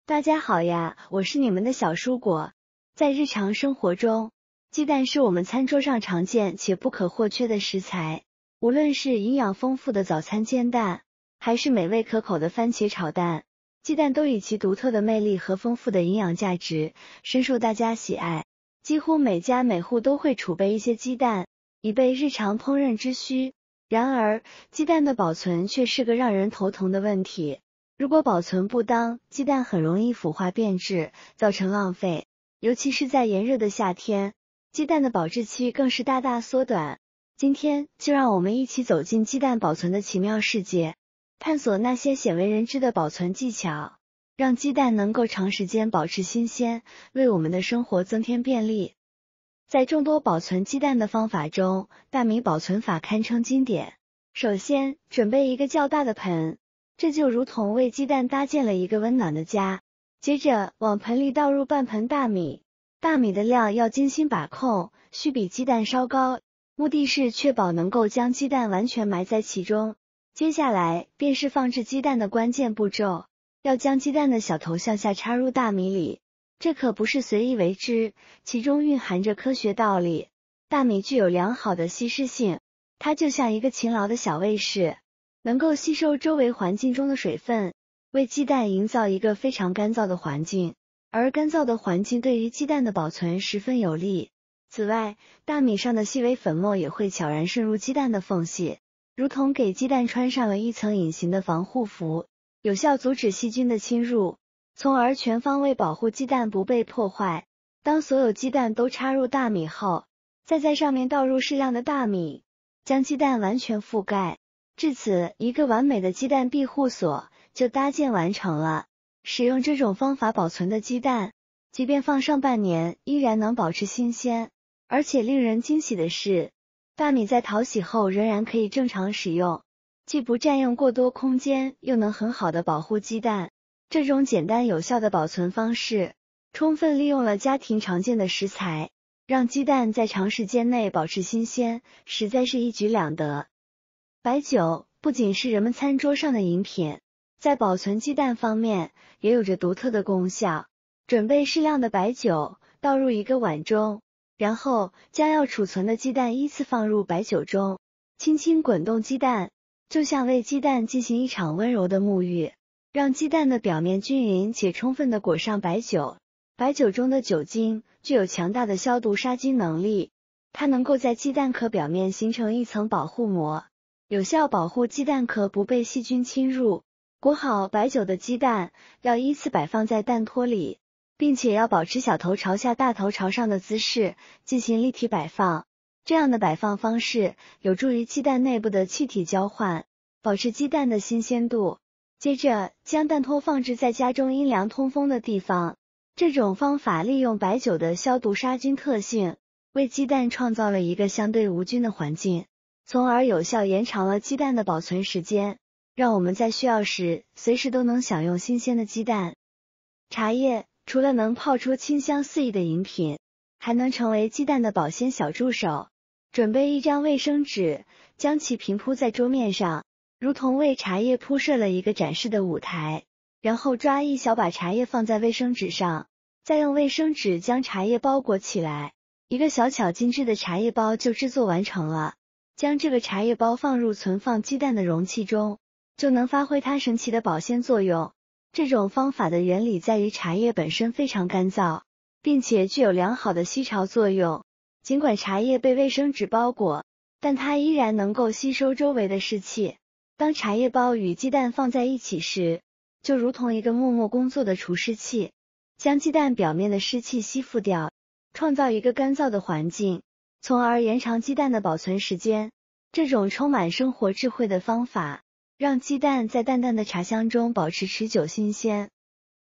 大家好呀，我是你们的小蔬果。在日常生活中，鸡蛋是我们餐桌上常见且不可或缺的食材。无论是营养丰富的早餐煎蛋，还是美味可口的番茄炒蛋，鸡蛋都以其独特的魅力和丰富的营养价值，深受大家喜爱。几乎每家每户都会储备一些鸡蛋，以备日常烹饪之需。然而，鸡蛋的保存却是个让人头疼的问题。如果保存不当，鸡蛋很容易腐化变质，造成浪费。尤其是在炎热的夏天，鸡蛋的保质期更是大大缩短。今天就让我们一起走进鸡蛋保存的奇妙世界，探索那些鲜为人知的保存技巧，让鸡蛋能够长时间保持新鲜，为我们的生活增添便利。在众多保存鸡蛋的方法中，大米保存法堪称经典。首先，准备一个较大的盆，这就如同为鸡蛋搭建了一个温暖的家。接着，往盆里倒入半盆大米，大米的量要精心把控，需比鸡蛋稍高，目的是确保能够将鸡蛋完全埋在其中。接下来便是放置鸡蛋的关键步骤，要将鸡蛋的小头向下插入大米里。这可不是随意为之，其中蕴含着科学道理。大米具有良好的吸湿性，它就像一个勤劳的小卫士，能够吸收周围环境中的水分，为鸡蛋营造一个非常干燥的环境，而干燥的环境对于鸡蛋的保存十分有利。此外，大米上的细微粉末也会悄然渗入鸡蛋的缝隙，如同给鸡蛋穿上了一层隐形的防护服，有效阻止细菌的侵入，从而全方位保护鸡蛋不被破坏。当所有鸡蛋都插入大米后，再在上面倒入适量的大米，将鸡蛋完全覆盖。至此，一个完美的鸡蛋庇护所就搭建完成了。使用这种方法保存的鸡蛋，即便放上半年，依然能保持新鲜。而且令人惊喜的是，大米在淘洗后仍然可以正常使用，既不占用过多空间，又能很好的保护鸡蛋。这种简单有效的保存方式，充分利用了家庭常见的食材，让鸡蛋在长时间内保持新鲜，实在是一举两得。白酒不仅是人们餐桌上的饮品，在保存鸡蛋方面也有着独特的功效。准备适量的白酒，倒入一个碗中，然后将要储存的鸡蛋依次放入白酒中，轻轻滚动鸡蛋，就像为鸡蛋进行一场温柔的沐浴，让鸡蛋的表面均匀且充分地裹上白酒。白酒中的酒精具有强大的消毒杀菌能力，它能够在鸡蛋壳表面形成一层保护膜，有效保护鸡蛋壳不被细菌侵入。裹好白酒的鸡蛋要依次摆放在蛋托里，并且要保持小头朝下大头朝上的姿势进行立体摆放。这样的摆放方式有助于鸡蛋内部的气体交换，保持鸡蛋的新鲜度。接着将蛋托放置在家中阴凉通风的地方，这种方法利用白酒的消毒杀菌特性，为鸡蛋创造了一个相对无菌的环境，从而有效延长了鸡蛋的保存时间，让我们在需要时随时都能享用新鲜的鸡蛋。茶叶除了能泡出清香四溢的饮品，还能成为鸡蛋的保鲜小助手。准备一张卫生纸，将其平铺在桌面上，如同为茶叶铺设了一个展示的舞台。然后抓一小把茶叶放在卫生纸上，再用卫生纸将茶叶包裹起来，一个小巧精致的茶叶包就制作完成了。将这个茶叶包放入存放鸡蛋的容器中，就能发挥它神奇的保鲜作用。这种方法的原理在于茶叶本身非常干燥，并且具有良好的吸潮作用。尽管茶叶被卫生纸包裹，但它依然能够吸收周围的湿气。当茶叶包与鸡蛋放在一起时，就如同一个默默工作的除湿器，将鸡蛋表面的湿气吸附掉，创造一个干燥的环境，从而延长鸡蛋的保存时间。这种充满生活智慧的方法，让鸡蛋在淡淡的茶香中保持持久新鲜。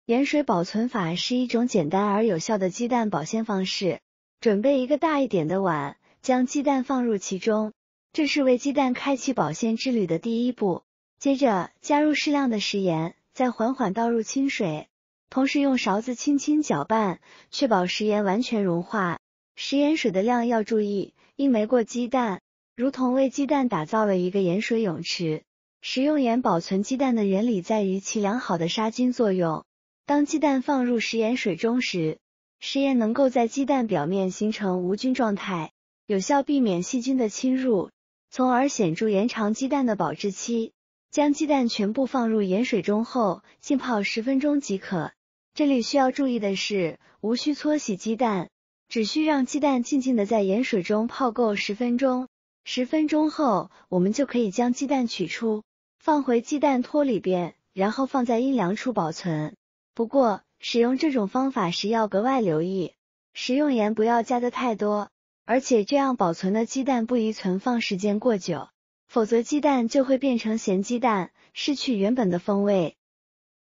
盐水保存法是一种简单而有效的鸡蛋保鲜方式。准备一个大一点的碗，将鸡蛋放入其中，这是为鸡蛋开启保鲜之旅的第一步。接着加入适量的食盐，再缓缓倒入清水，同时用勺子轻轻搅拌，确保食盐完全融化。食盐水的量要注意，应没过鸡蛋，如同为鸡蛋打造了一个盐水泳池。食用盐保存鸡蛋的原理在于其良好的杀菌作用，当鸡蛋放入食盐水中时，食盐能够在鸡蛋表面形成无菌状态，有效避免细菌的侵入，从而显著延长鸡蛋的保质期。将鸡蛋全部放入盐水中后，浸泡10分钟即可。这里需要注意的是，无需搓洗鸡蛋，只需让鸡蛋静静的在盐水中泡够10分钟。10分钟后，我们就可以将鸡蛋取出，放回鸡蛋托里边，然后放在阴凉处保存。不过，使用这种方法时要格外留意，食用盐不要加得太多，而且这样保存的鸡蛋不宜存放时间过久，否则鸡蛋就会变成咸鸡蛋，失去原本的风味。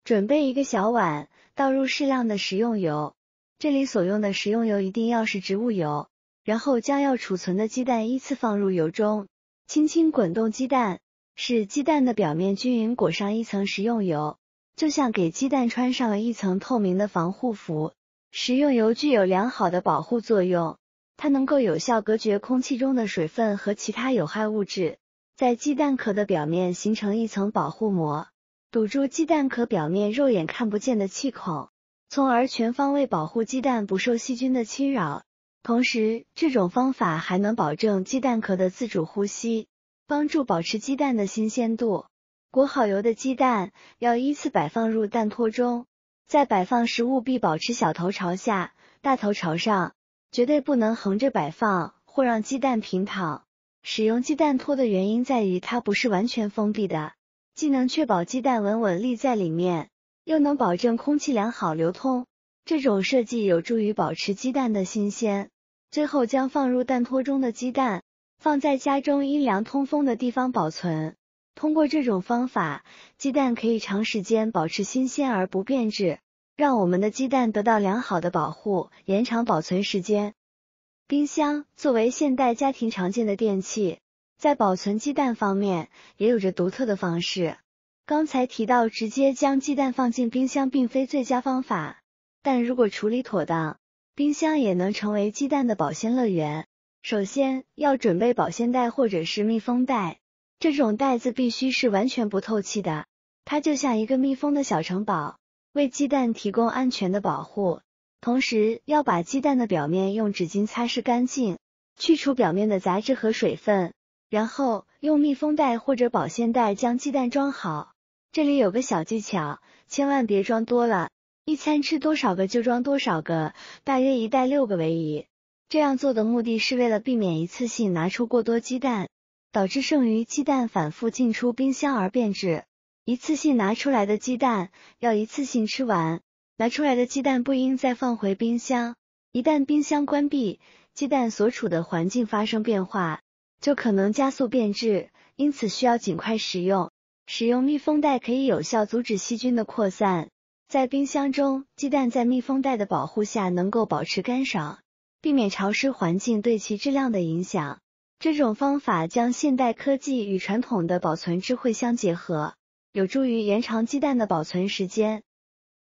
准备一个小碗，倒入适量的食用油，这里所用的食用油一定要是植物油，然后将要储存的鸡蛋依次放入油中，轻轻滚动鸡蛋，使鸡蛋的表面均匀裹上一层食用油，就像给鸡蛋穿上了一层透明的防护服。食用油具有良好的保护作用，它能够有效隔绝空气中的水分和其他有害物质，在鸡蛋壳的表面形成一层保护膜，堵住鸡蛋壳表面肉眼看不见的气孔，从而全方位保护鸡蛋不受细菌的侵扰。同时，这种方法还能保证鸡蛋壳的自主呼吸，帮助保持鸡蛋的新鲜度。裹好油的鸡蛋要依次摆放入蛋托中，在摆放时务必保持小头朝下，大头朝上，绝对不能横着摆放或让鸡蛋平躺。使用鸡蛋托的原因在于它不是完全封闭的，既能确保鸡蛋稳稳立在里面，又能保证空气良好流通。这种设计有助于保持鸡蛋的新鲜。最后将放入蛋托中的鸡蛋放在家中阴凉通风的地方保存。通过这种方法，鸡蛋可以长时间保持新鲜而不变质，让我们的鸡蛋得到良好的保护，延长保存时间。冰箱作为现代家庭常见的电器，在保存鸡蛋方面也有着独特的方式。刚才提到直接将鸡蛋放进冰箱并非最佳方法，但如果处理妥当，冰箱也能成为鸡蛋的保鲜乐园。首先要准备保鲜袋或者是密封袋，这种袋子必须是完全不透气的，它就像一个密封的小城堡，为鸡蛋提供安全的保护。同时要把鸡蛋的表面用纸巾擦拭干净，去除表面的杂质和水分，然后用密封袋或者保鲜袋将鸡蛋装好。这里有个小技巧，千万别装多了，一餐吃多少个就装多少个，大约1袋6个为宜。这样做的目的是为了避免一次性拿出过多鸡蛋，导致剩余鸡蛋反复进出冰箱而变质。一次性拿出来的鸡蛋要一次性吃完，拿出来的鸡蛋不应再放回冰箱。一旦冰箱关闭，鸡蛋所处的环境发生变化，就可能加速变质，因此需要尽快食用。使用密封袋可以有效阻止细菌的扩散。在冰箱中，鸡蛋在密封袋的保护下能够保持干爽，避免潮湿环境对其质量的影响。这种方法将现代科技与传统的保存智慧相结合，有助于延长鸡蛋的保存时间。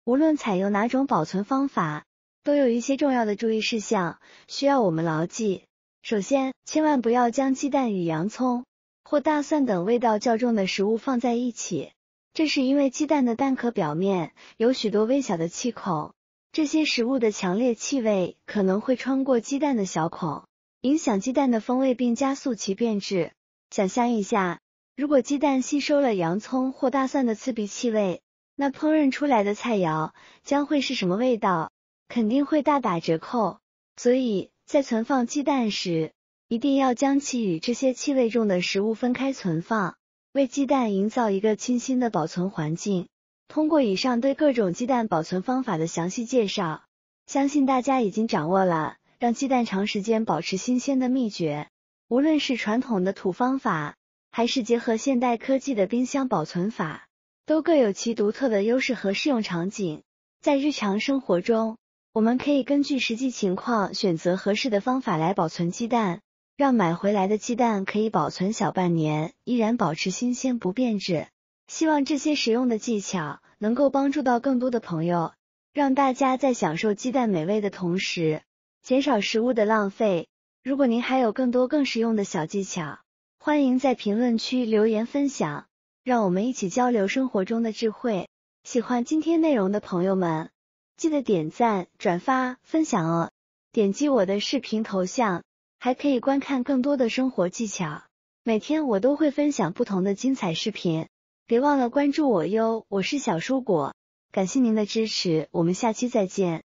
无论采用哪种保存方法，都有一些重要的注意事项需要我们牢记。首先，千万不要将鸡蛋与洋葱或大蒜等味道较重的食物放在一起，这是因为鸡蛋的蛋壳表面有许多微小的气孔，这些食物的强烈气味可能会穿过鸡蛋的小孔，影响鸡蛋的风味并加速其变质。想象一下，如果鸡蛋吸收了洋葱或大蒜的刺鼻气味，那烹饪出来的菜肴将会是什么味道？肯定会大打折扣。所以在存放鸡蛋时，一定要将其与这些气味重的食物分开存放，为鸡蛋营造一个清新的保存环境。通过以上对各种鸡蛋保存方法的详细介绍，相信大家已经掌握了让鸡蛋长时间保持新鲜的秘诀。无论是传统的土方法，还是结合现代科技的冰箱保存法，都各有其独特的优势和适用场景。在日常生活中，我们可以根据实际情况选择合适的方法来保存鸡蛋，让买回来的鸡蛋可以保存小半年，依然保持新鲜不变质。希望这些实用的技巧能够帮助到更多的朋友，让大家在享受鸡蛋美味的同时，减少食物的浪费。如果您还有更多更实用的小技巧，欢迎在评论区留言分享，让我们一起交流生活中的智慧。喜欢今天内容的朋友们，记得点赞、转发、分享哦。点击我的视频头像，还可以观看更多的生活技巧。每天我都会分享不同的精彩视频，别忘了关注我哟。我是小蔬果，感谢您的支持，我们下期再见。